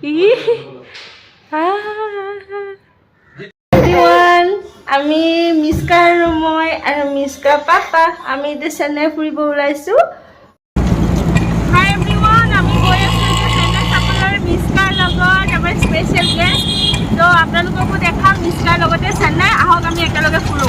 Everyone, আমি Mishka আৰু মই আৰু Mishka পাপা আমি এতিয়া চেন্নাই ফুৰিব ওলাইছো। Hi everyone, আমি গৈ আছো এতিয়া চেন্নাই চাবলৈ Mishka লগত আমাৰ স্পেশাল গেষ্ট। তো আপোনালোককো দেখাম Mishka লগতে চেন্নাই আহক আমি একেলগে ফুৰো।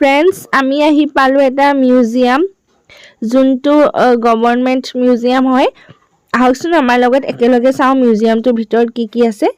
Friends, আমি আহি পালো এটা মিউজিয়াম যোনটো গভৰ্ণমেণ্ট মিউজিয়াম হয়। আহকচোন আমাৰ লগত একেলগে চাওঁ মিউজিয়ামটোৰ ভিতৰত কি কি আছে।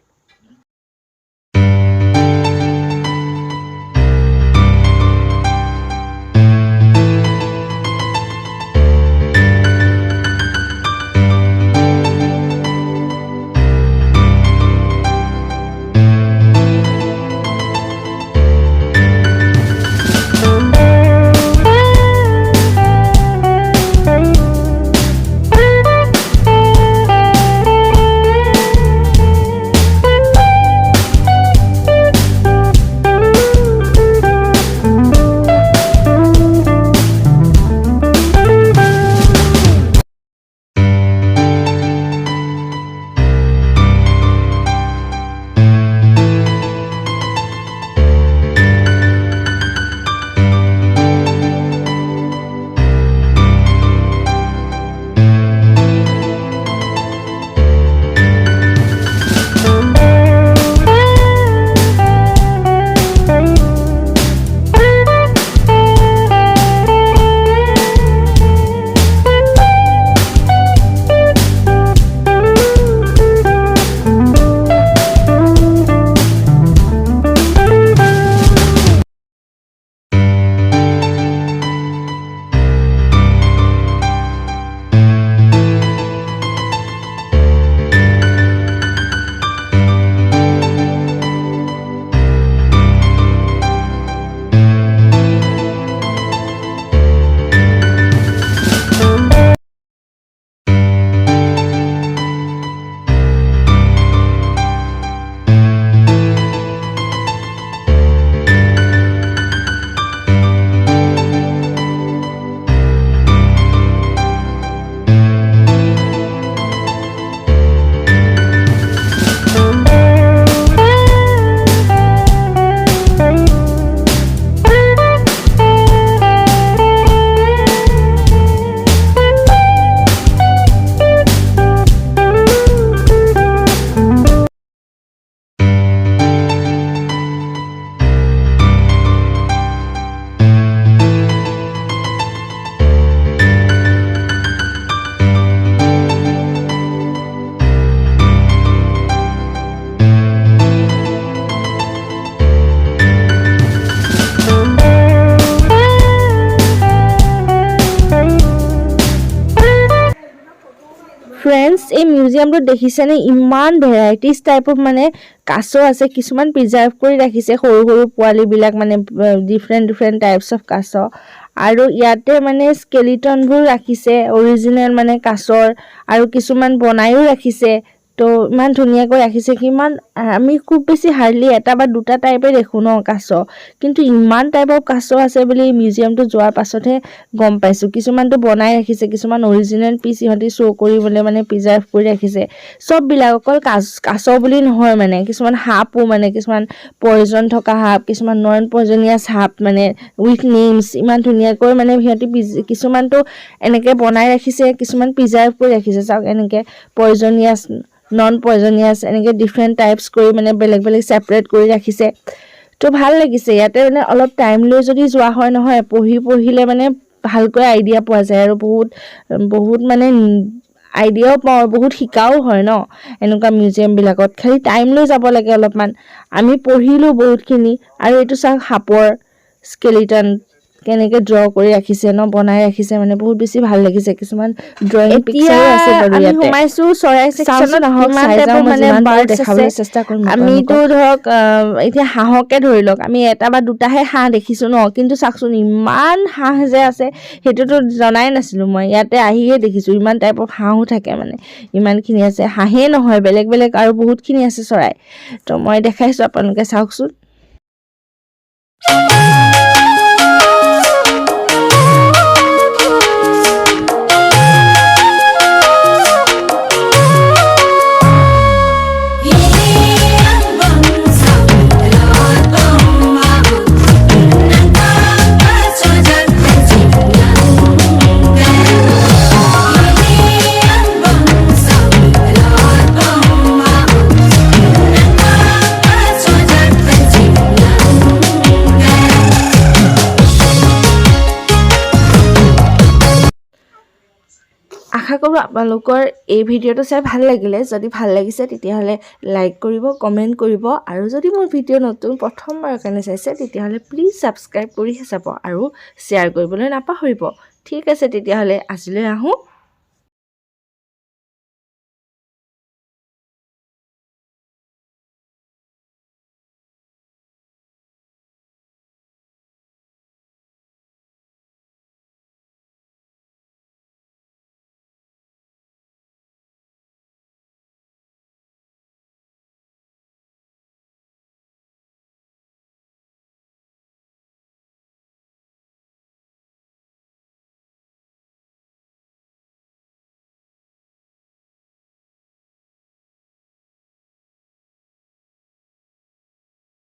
ফ্ৰেণ্ডছ, এই মিউজিয়ামটো দেখিছেনে? ইমান ভেৰাইটিজ টাইপৰ মানে কাছ আছে। কিছুমান প্ৰিজাৰ্ভ কৰি ৰাখিছে, সৰু সৰু পোৱালিবিলাক মানে ডিফাৰেণ্ট টাইপছ অফ কাছ। আৰু ইয়াতে মানে স্কেলিটনবোৰ ৰাখিছে অৰিজিনেল মানে কাছৰ, আৰু কিছুমান বনায়ো ৰাখিছে। তো ইমান ধুনীয়াকৈ ৰাখিছে। কিমান আমি খুব বেছি হাৰ্ডলি এটা বা দুটা টাইপে দেখোঁ ন কাছ, কিন্তু ইমান টাইপৰ কাছ আছে বুলি মিউজিয়ামটো যোৱাৰ পাছতহে গম পাইছোঁ। কিছুমানটো বনাই ৰাখিছে, কিছুমান অৰিজিনেল পিচ সিহঁতি শ্ব' কৰিবলৈ মানে প্ৰিজাৰ্ভ কৰি ৰাখিছে। চববিলাক অকল কাছ বুলি নহয়, মানে কিছুমান সাপো, মানে কিছুমান পয়জন থকা সাপ, কিছুমান নন পয়জনিয়াছ সাপ, মানে উইথ নেমছ। ইমান ধুনীয়াকৈ মানে সিহঁতি কিছুমানটো এনেকৈ বনাই ৰাখিছে, কিছুমান প্ৰিজাৰ্ভ কৰি ৰাখিছে। চাওক, এনেকৈ পয়জনিয়াছ, নন পয়জনিয়াছ, এনেকৈ ডিফাৰেণ্ট টাইপছ কৰি মানে বেলেগ বেলেগ ছেপাৰেট কৰি ৰাখিছে। তো ভাল লাগিছে। ইয়াতে মানে অলপ টাইম লৈ যদি যোৱা হয় নহয়, পঢ়িলে মানে ভালকৈ আইডিয়া পোৱা যায়, আৰু বহুত মানে আইডিয়াও পাওঁ, বহুত শিকাও হয় ন এনেকুৱা মিউজিয়ামবিলাকত। খালি টাইম লৈ যাব লাগে অলপমান। আমি পঢ়িলোঁ বহুতখিনি। আৰু এইটো চাওক, সাপৰ স্কেলিটন কেনেকৈ ড্ৰ কৰি ৰাখিছে ন বনাই ৰাখিছে মানে বহুত বেছি ভাল লাগিছে কিছুমান ড্ৰয়িং পিকচাৰো আছে বাৰু আমি ইয়াতে সোমাইছো চৰাই সেকশনত কিমান টাইপৰ মানে বাৰ্ডছ আছে চেষ্টা কৰিম আমিতো ধৰক এতিয়া হাঁহকে ধৰি লওক আমি এটা বা দুটাহে হাঁহ দেখিছো ন কিন্তু চাওকচোন ইমান হাঁহ যে আছে সেইটোতো জনাই নাছিলো মই ইয়াতে আহিয়ে দেখিছো ইমান টাইপৰ হাঁহো থাকে মানে ইমানখিনি আছে হাঁহেই নহয় বেলেগ বেলেগ আৰু বহুতখিনি আছে চৰাই তো মই দেখাইছো আপোনালোকে চাওকচোন আশা কৰোঁ আপোনালোকৰ এই ভিডিঅ'টো চাই ভাল লাগিলে যদি ভাল লাগিছে তেতিয়াহ'লে লাইক কৰিব কমেণ্ট কৰিব আৰু যদি মোৰ ভিডিঅ' নতুন প্ৰথমবাৰৰ কাৰণে চাইছে তেতিয়াহ'লে প্লিজ ছাবস্ক্ৰাইব কৰিহে চাব আৰু শ্বেয়াৰ কৰিবলৈ নাপাহৰিব ঠিক আছে তেতিয়াহ'লে আজিলৈ আহোঁ